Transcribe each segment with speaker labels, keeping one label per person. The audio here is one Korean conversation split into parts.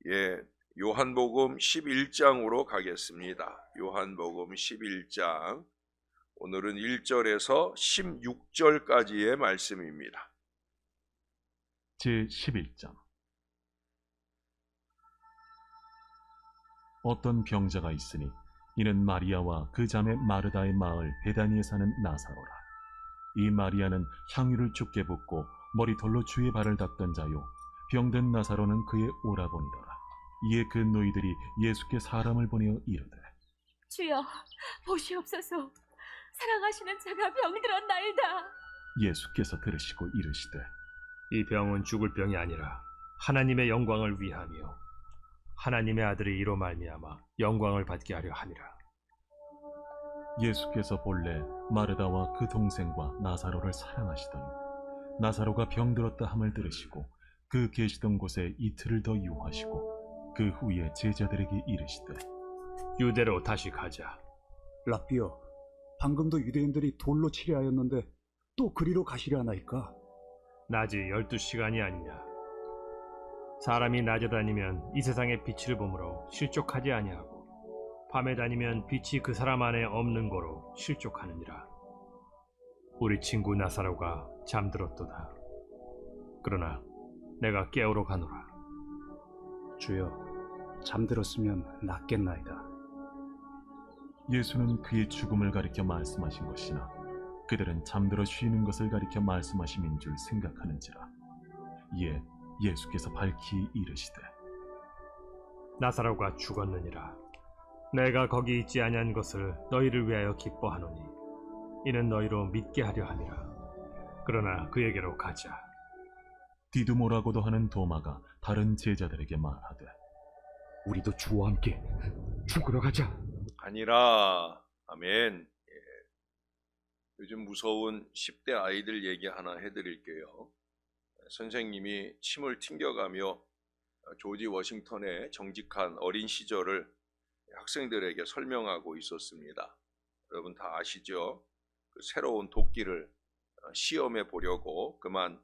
Speaker 1: 예, 요한복음 11장으로 가겠습니다. 요한복음 11장. 오늘은 1절에서 16절까지의 말씀입니다.
Speaker 2: 제11장. 어떤 병자가 있으니 이는 마리아와 그 자매 마르다의 마을 베다니에 사는 나사로라. 이 마리아는 향유를 죽게 붓고 머리털로 주의 발을 닦던 자요, 병든 나사로는 그의 오라버니더라. 이에 그 노이들이 예수께 사람을 보내어 이르되,
Speaker 3: 주여, 보시옵소서. 사랑하시는 자가 병들었나이다.
Speaker 2: 예수께서 들으시고 이르시되,
Speaker 4: 이 병은 죽을 병이 아니라 하나님의 영광을 위하며 하나님의 아들이 이로 말미암아 영광을 받게 하려 함이라.
Speaker 2: 예수께서 본래 마르다와 그 동생과 나사로를 사랑하시더니 나사로가 병들었다 함을 들으시고 그 계시던 곳에 이틀을 더 유하시고 그 후에 제자들에게 이르시되,
Speaker 4: 유대로 다시 가자.
Speaker 5: 라삐여, 방금도 유대인들이 돌로 치려 하였는데 또 그리로 가시려 하나이까?
Speaker 4: 낮이 12시간이 아니냐. 사람이 낮에 다니면 이 세상의 빛을 보므로 실족하지 아니하고 밤에 다니면 빛이 그 사람 안에 없는 거로 실족하느니라. 우리 친구 나사로가 잠들었도다. 그러나 내가 깨우러 가노라.
Speaker 5: 주여, 잠들었으면 낫겠나이다.
Speaker 2: 예수는 그의 죽음을 가리켜 말씀하신 것이나 그들은 잠들어 쉬는 것을 가리켜 말씀하심인 줄 생각하는지라. 이에 예수께서 밝히 이르시되,
Speaker 4: 나사로가 죽었느니라. 내가 거기 있지 아니한 것을 너희를 위하여 기뻐하노니 이는 너희로 믿게 하려 함이라. 그러나 그에게로 가자.
Speaker 2: 디두모라고도 하는 도마가 다른 제자들에게 말하되,
Speaker 5: 우리도 주와 함께 죽으러 가자.
Speaker 1: 아니라. 아멘. 예. 요즘 무서운 10대 아이들 얘기 하나 해드릴게요. 선생님이 침을 튕겨가며 조지 워싱턴의 정직한 어린 시절을 학생들에게 설명하고 있었습니다. 여러분 다 아시죠? 그 새로운 도끼를 시험해 보려고 그만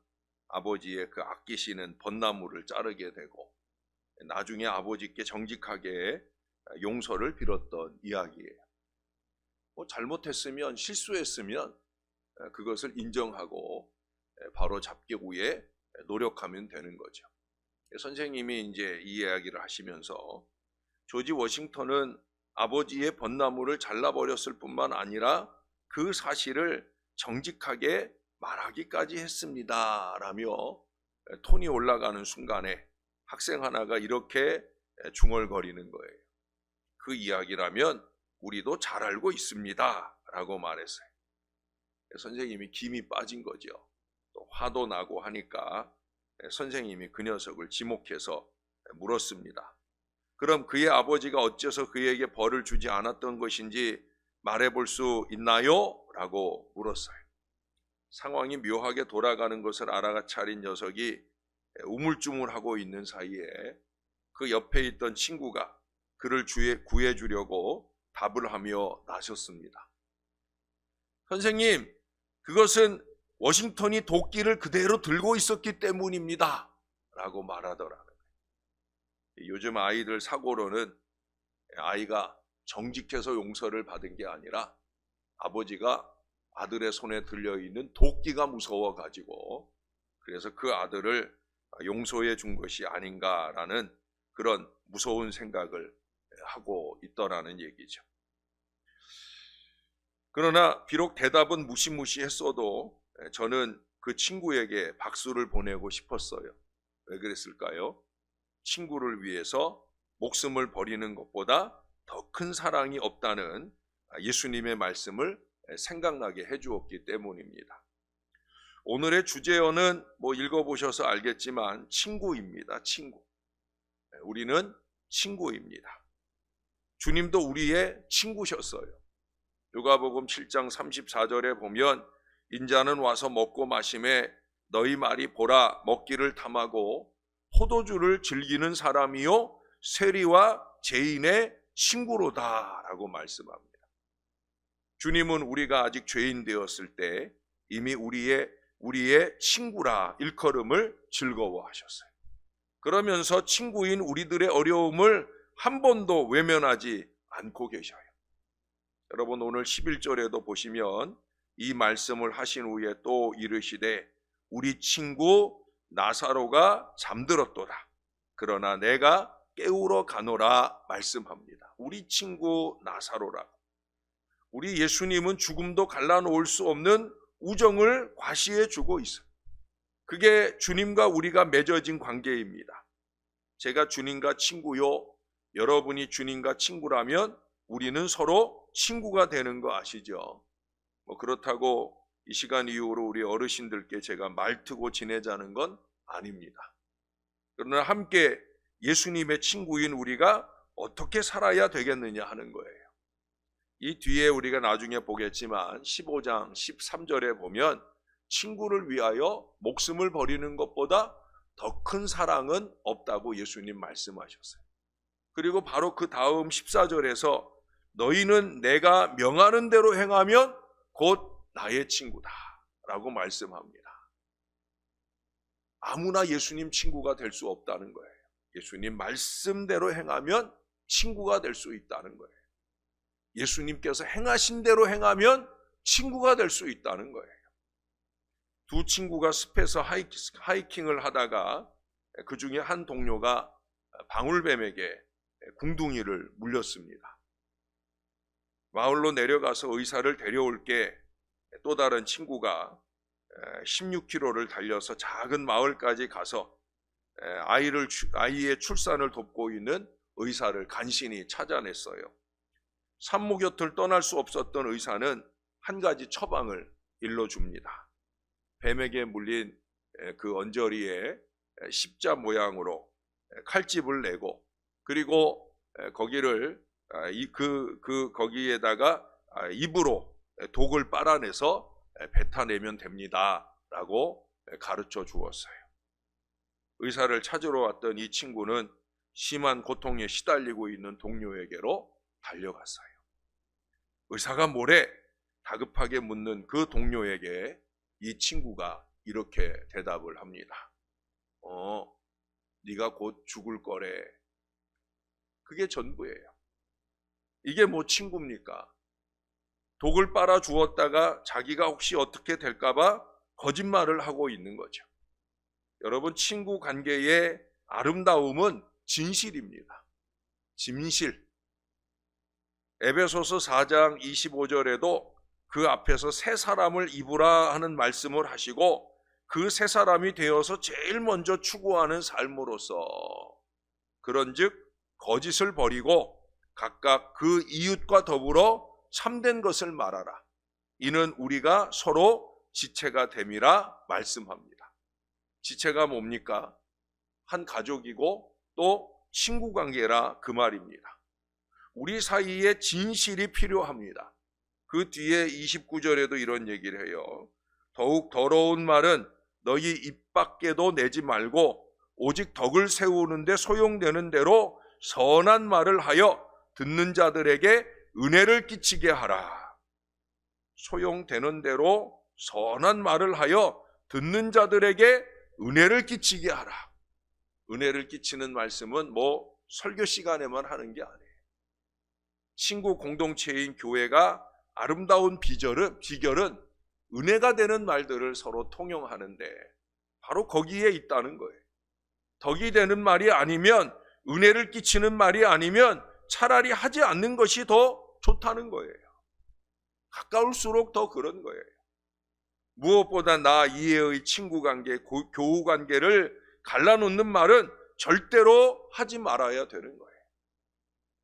Speaker 1: 아버지의 그 아끼시는 벚나무를 자르게 되고 나중에 아버지께 정직하게 용서를 빌었던 이야기예요. 잘못했으면, 실수했으면 그것을 인정하고 바로 잡기 위해 노력하면 되는 거죠. 선생님이 이제 이 이야기를 하시면서 조지 워싱턴은 아버지의 벚나무를 잘라버렸을 뿐만 아니라 그 사실을 정직하게 말하기까지 했습니다 라며 톤이 올라가는 순간에 학생 하나가 이렇게 중얼거리는 거예요. 그 이야기라면 우리도 잘 알고 있습니다 라고 말했어요. 선생님이 김이 빠진 거죠. 또 화도 나고 하니까 선생님이 그 녀석을 지목해서 물었습니다. 그럼 그의 아버지가 어째서 그에게 벌을 주지 않았던 것인지 말해볼 수 있나요? 라고 물었어요. 상황이 묘하게 돌아가는 것을 알아차린 녀석이 우물쭈물하고 있는 사이에 그 옆에 있던 친구가 그를 구해주려고 답을 하며 나섰습니다. 선생님, 그것은 워싱턴이 도끼를 그대로 들고 있었기 때문입니다 라고 말하더라고요. 요즘 아이들 사고로는 아이가 정직해서 용서를 받은 게 아니라 아버지가 아들의 손에 들려있는 도끼가 무서워가지고 그래서 그 아들을 용서해 준 것이 아닌가라는 그런 무서운 생각을 하고 있더라는 얘기죠. 그러나 비록 대답은 무시무시했어도 저는 그 친구에게 박수를 보내고 싶었어요. 왜 그랬을까요? 친구를 위해서 목숨을 버리는 것보다 더 큰 사랑이 없다는 예수님의 말씀을 생각나게 해주었기 때문입니다. 오늘의 주제어는 읽어보셔서 알겠지만 친구입니다. 친구. 우리는 친구입니다. 주님도 우리의 친구셨어요. 누가복음 7장 34절에 보면 인자는 와서 먹고 마심에 너희 말이 보라 먹기를 탐하고 포도주를 즐기는 사람이요 세리와 죄인의 친구로다 라고 말씀합니다. 주님은 우리가 아직 죄인 되었을 때 이미 우리의 친구라 일컬음을 즐거워하셨어요. 그러면서 친구인 우리들의 어려움을 한 번도 외면하지 않고 계셔요. 여러분, 오늘 11절에도 보시면 이 말씀을 하신 후에 또 이르시되 우리 친구 나사로가 잠들었도다. 그러나 내가 깨우러 가노라 말씀합니다. 우리 친구 나사로라. 우리 예수님은 죽음도 갈라놓을 수 없는 우정을 과시해 주고 있어요. 그게 주님과 우리가 맺어진 관계입니다. 제가 주님과 친구요, 여러분이 주님과 친구라면 우리는 서로 친구가 되는 거 아시죠? 그렇다고 이 시간 이후로 우리 어르신들께 제가 말트고 지내자는 건 아닙니다. 그러나 함께 예수님의 친구인 우리가 어떻게 살아야 되겠느냐 하는 거예요. 이 뒤에 우리가 나중에 보겠지만 15장 13절에 보면 친구를 위하여 목숨을 버리는 것보다 더 큰 사랑은 없다고 예수님 말씀하셨어요. 그리고 바로 그 다음 14절에서 너희는 내가 명하는 대로 행하면 곧 나의 친구다 라고 말씀합니다. 아무나 예수님 친구가 될 수 없다는 거예요. 예수님 말씀대로 행하면 친구가 될 수 있다는 거예요. 예수님께서 행하신 대로 행하면 친구가 될 수 있다는 거예요. 두 친구가 숲에서 하이킹을 하다가 그 중에 한 동료가 방울뱀에게 궁둥이를 물렸습니다. 마을로 내려가서 의사를 데려올게 또 다른 친구가 16km를 달려서 작은 마을까지 가서 아이의 출산을 돕고 있는 의사를 간신히 찾아냈어요. 산모 곁을 떠날 수 없었던 의사는 한 가지 처방을 일러줍니다. 뱀에게 물린 그 언저리에 십자 모양으로 칼집을 내고 그리고 거기를 거기에다가 입으로 독을 빨아내서 뱉어내면 됩니다 라고 가르쳐 주었어요. 의사를 찾으러 왔던 이 친구는 심한 고통에 시달리고 있는 동료에게로 달려갔어요. 의사가 뭐래? 다급하게 묻는 그 동료에게 이 친구가 이렇게 대답을 합니다. 네가 곧 죽을 거래. 그게 전부예요. 이게 뭐 친구입니까? 독을 빨아 주었다가 자기가 혹시 어떻게 될까봐 거짓말을 하고 있는 거죠. 여러분, 친구 관계의 아름다움은 진실입니다. 진실. 에베소서 4장 25절에도 그 앞에서 새 사람을 입으라 하는 말씀을 하시고 그 새 사람이 되어서 제일 먼저 추구하는 삶으로서 그런즉 거짓을 버리고 각각 그 이웃과 더불어 참된 것을 말하라. 이는 우리가 서로 지체가 됨이라 말씀합니다. 지체가 뭡니까? 한 가족이고 또 친구 관계라 그 말입니다. 우리 사이에 진실이 필요합니다. 그 뒤에 29절에도 이런 얘기를 해요. 더욱 더러운 말은 너희 입 밖에도 내지 말고 오직 덕을 세우는데 소용되는 대로 선한 말을 하여 듣는 자들에게 은혜를 끼치게 하라. 소용되는 대로 선한 말을 하여 듣는 자들에게 은혜를 끼치게 하라. 은혜를 끼치는 말씀은 뭐 설교 시간에만 하는 게 아니에요. 친구 공동체인 교회가 아름다운 비결은 은혜가 되는 말들을 서로 통용하는데 바로 거기에 있다는 거예요. 덕이 되는 말이 아니면, 은혜를 끼치는 말이 아니면 차라리 하지 않는 것이 더 좋다는 거예요. 가까울수록 더 그런 거예요. 무엇보다 나 이해의 친구 관계, 교우 관계를 갈라놓는 말은 절대로 하지 말아야 되는 거예요.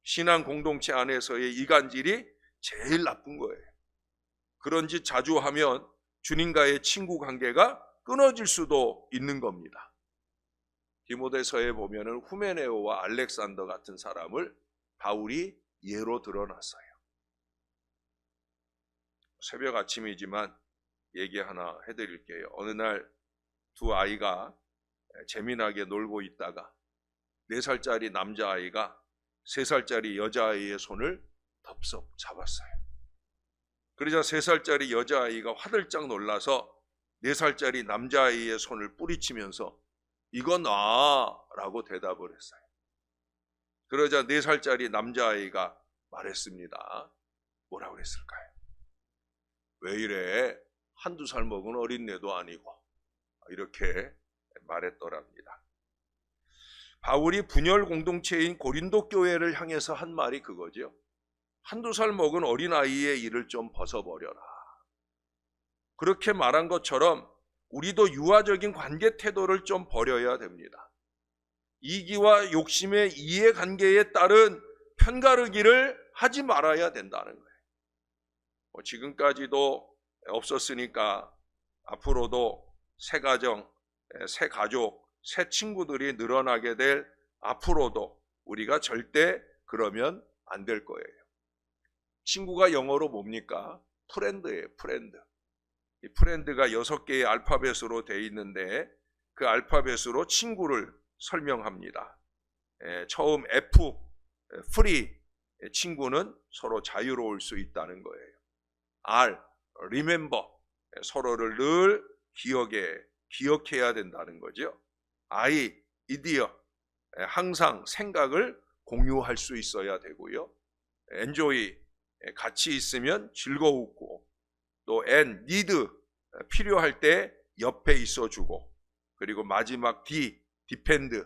Speaker 1: 신앙 공동체 안에서의 이간질이 제일 나쁜 거예요. 그런 짓 자주 하면 주님과의 친구 관계가 끊어질 수도 있는 겁니다. 디모데서에 보면은 후메네오와 알렉산더 같은 사람을 바울이 예로 드러났어요. 새벽 아침이지만 얘기 하나 해드릴게요. 어느 날 두 아이가 재미나게 놀고 있다가 4살짜리 남자아이가 3살짜리 여자아이의 손을 덥석 잡았어요. 그러자 3살짜리 여자아이가 화들짝 놀라서 4살짜리 남자아이의 손을 뿌리치면서 이거 놔라고 대답을 했어요. 그러자 4살짜리 남자아이가 말했습니다. 뭐라고 그랬을까요? 왜 이래? 1-2살 먹은 어린애도 아니고, 이렇게 말했더랍니다. 바울이 분열 공동체인 고린도 교회를 향해서 한 말이 그거죠. 1-2살 먹은 어린아이의 일을 좀 벗어버려라. 그렇게 말한 것처럼 우리도 유아적인 관계 태도를 좀 버려야 됩니다. 이기와 욕심의 이해관계에 따른 편가르기를 하지 말아야 된다는 거예요. 지금까지도 없었으니까 앞으로도 새 가정, 새 가족, 새 친구들이 늘어나게 될 앞으로도 우리가 절대 그러면 안 될 거예요. 친구가 영어로 뭡니까? 프렌드예요, 프렌드. 이 프렌드가 6개의 알파벳으로 되어 있는데 그 알파벳으로 친구를 설명합니다. 처음 F, free, 친구는 서로 자유로울 수 있다는 거예요. R, remember, 서로를 늘 기억해야 된다는 거죠. I, idea, 항상 생각을 공유할 수 있어야 되고요. enjoy, 같이 있으면 즐거웠고, 또 N, need, 필요할 때 옆에 있어주고, 그리고 마지막 D, depend,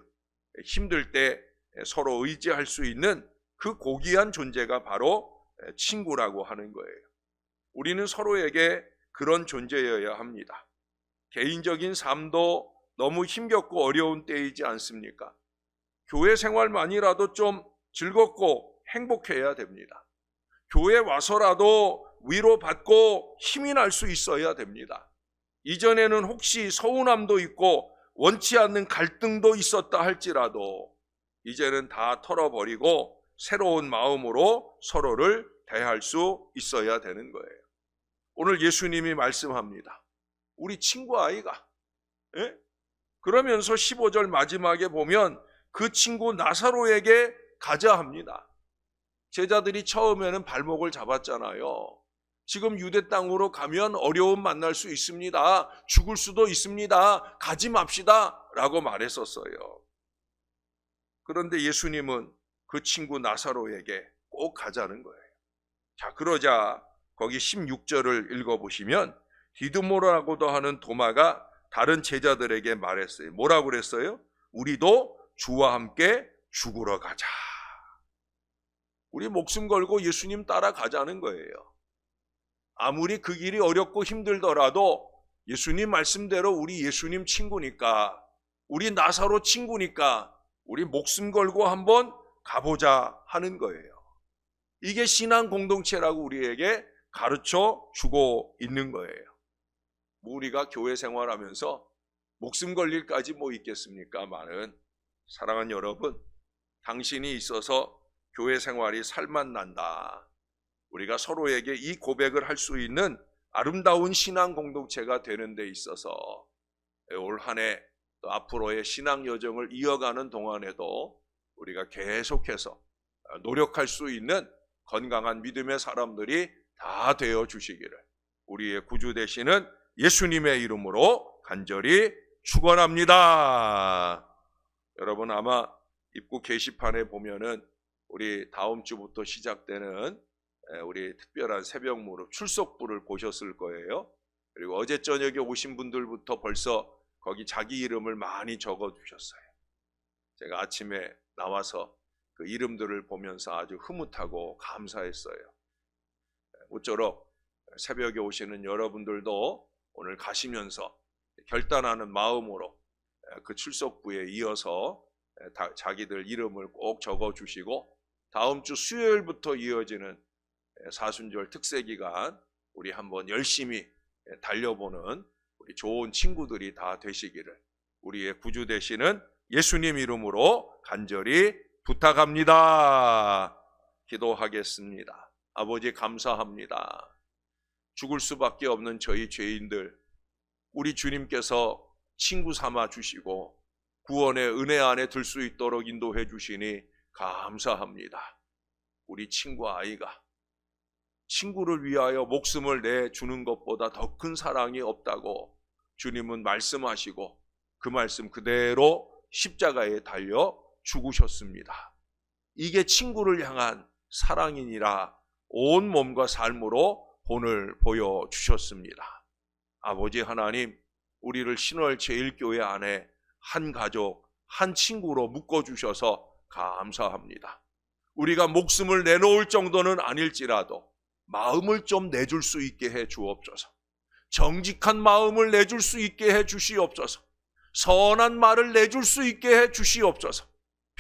Speaker 1: 힘들 때 서로 의지할 수 있는 그 고귀한 존재가 바로 친구라고 하는 거예요. 우리는 서로에게 그런 존재여야 합니다. 개인적인 삶도 너무 힘겹고 어려운 때이지 않습니까? 교회 생활만이라도 좀 즐겁고 행복해야 됩니다. 교회 와서라도 위로받고 힘이 날 수 있어야 됩니다. 이전에는 혹시 서운함도 있고 원치 않는 갈등도 있었다 할지라도 이제는 다 털어버리고 새로운 마음으로 서로를 대할 수 있어야 되는 거예요. 오늘 예수님이 말씀합니다. 우리 친구 아이가, 그러면서 15절 마지막에 보면 그 친구 나사로에게 가자 합니다. 제자들이 처음에는 발목을 잡았잖아요. 지금 유대 땅으로 가면 어려움 만날 수 있습니다. 죽을 수도 있습니다. 가지 맙시다 라고 말했었어요. 그런데 예수님은 그 친구 나사로에게 꼭 가자는 거예요. 자, 그러자 거기 16절을 읽어보시면 디두모라고도 하는 도마가 다른 제자들에게 말했어요. 뭐라고 그랬어요? 우리도 주와 함께 죽으러 가자. 우리 목숨 걸고 예수님 따라가자는 거예요. 아무리 그 길이 어렵고 힘들더라도 예수님 말씀대로 우리 예수님 친구니까, 우리 나사로 친구니까 우리 목숨 걸고 한번 가보자 하는 거예요. 이게 신앙 공동체라고 우리에게 가르쳐 주고 있는 거예요. 우리가 교회 생활하면서 목숨 걸 일까지 뭐 있겠습니까만은, 사랑하는 여러분, 당신이 있어서 교회 생활이 살맛 난다. 우리가 서로에게 이 고백을 할 수 있는 아름다운 신앙 공동체가 되는 데 있어서 올 한 해 또 앞으로의 신앙 여정을 이어가는 동안에도 우리가 계속해서 노력할 수 있는 건강한 믿음의 사람들이 다 되어 주시기를 우리의 구주 되시는 예수님의 이름으로 간절히 축원합니다. 여러분, 아마 입구 게시판에 보면은 우리 다음 주부터 시작되는 우리 특별한 새벽 무릎 출석부를 보셨을 거예요. 그리고 어제 저녁에 오신 분들부터 벌써 거기 자기 이름을 많이 적어 주셨어요. 제가 아침에 나와서 그 이름들을 보면서 아주 흐뭇하고 감사했어요. 모쪼록 새벽에 오시는 여러분들도 오늘 가시면서 결단하는 마음으로 그 출석부에 이어서 자기들 이름을 꼭 적어 주시고, 다음 주 수요일부터 이어지는 사순절 특세 기간 우리 한번 열심히 달려보는 우리 좋은 친구들이 다 되시기를 우리의 구주 되시는 예수님 이름으로 간절히 부탁합니다. 기도하겠습니다. 아버지, 감사합니다. 죽을 수밖에 없는 저희 죄인들, 우리 주님께서 친구 삼아 주시고 구원의 은혜 안에 들 수 있도록 인도해 주시니 감사합니다. 우리 친구 아이가 친구를 위하여 목숨을 내주는 것보다 더 큰 사랑이 없다고 주님은 말씀하시고, 그 말씀 그대로 십자가에 달려 죽으셨습니다. 이게 친구를 향한 사랑이니라 온 몸과 삶으로 본을 보여주셨습니다. 아버지 하나님, 우리를 신월 제1교회 안에 한 가족, 한 친구로 묶어주셔서 감사합니다. 우리가 목숨을 내놓을 정도는 아닐지라도 마음을 좀 내줄 수 있게 해 주옵소서. 정직한 마음을 내줄 수 있게 해 주시옵소서. 선한 말을 내줄 수 있게 해 주시옵소서.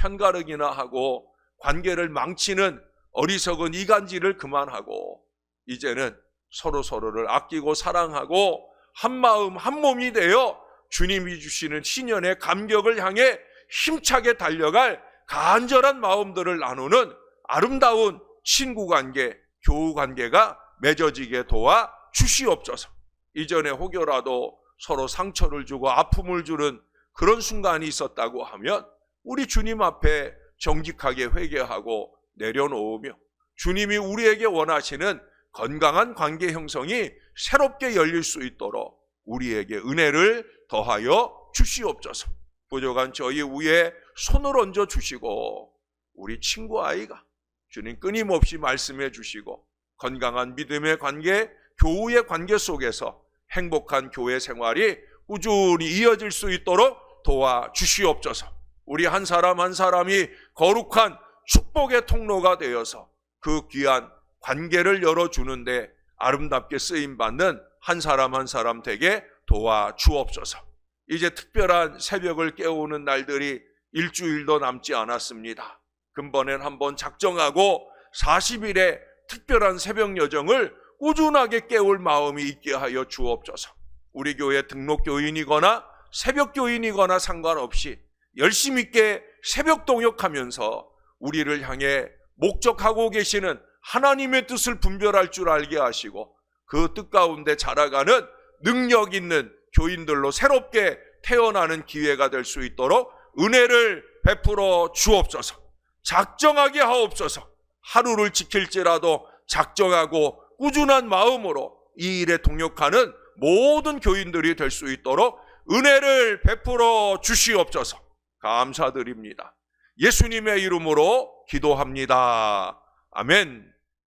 Speaker 1: 편가르기나 하고 관계를 망치는 어리석은 이간질을 그만하고 이제는 서로를 아끼고 사랑하고 한 마음 한 몸이 되어 주님이 주시는 신년의 감격을 향해 힘차게 달려갈 간절한 마음들을 나누는 아름다운 친구관계, 교우관계가 맺어지게 도와 주시옵소서. 이전에 혹여라도 서로 상처를 주고 아픔을 주는 그런 순간이 있었다고 하면 우리 주님 앞에 정직하게 회개하고 내려놓으며 주님이 우리에게 원하시는 건강한 관계 형성이 새롭게 열릴 수 있도록 우리에게 은혜를 더하여 주시옵소서. 부족한 저희 위에 손을 얹어 주시고 우리 친구 아이가 주님 끊임없이 말씀해 주시고 건강한 믿음의 관계, 교우의 관계 속에서 행복한 교회 생활이 꾸준히 이어질 수 있도록 도와 주시옵소서. 우리 한 사람 한 사람이 거룩한 축복의 통로가 되어서 그 귀한 관계를 열어주는데 아름답게 쓰임받는 한 사람 한 사람 되게 도와 주옵소서. 이제 특별한 새벽을 깨우는 날들이 일주일도 남지 않았습니다. 금번엔 한번 작정하고 40일의 특별한 새벽 여정을 꾸준하게 깨울 마음이 있게 하여 주옵소서. 우리 교회 등록교인이거나 새벽교인이거나 상관없이 열심 있게 새벽 동역하면서 우리를 향해 목적하고 계시는 하나님의 뜻을 분별할 줄 알게 하시고 그 뜻 가운데 자라가는 능력 있는 교인들로 새롭게 태어나는 기회가 될 수 있도록 은혜를 베풀어 주옵소서. 작정하게 하옵소서. 하루를 지킬지라도 작정하고 꾸준한 마음으로 이 일에 동역하는 모든 교인들이 될 수 있도록 은혜를 베풀어 주시옵소서. 감사드립니다. 예수님의 이름으로 기도합니다. 아멘.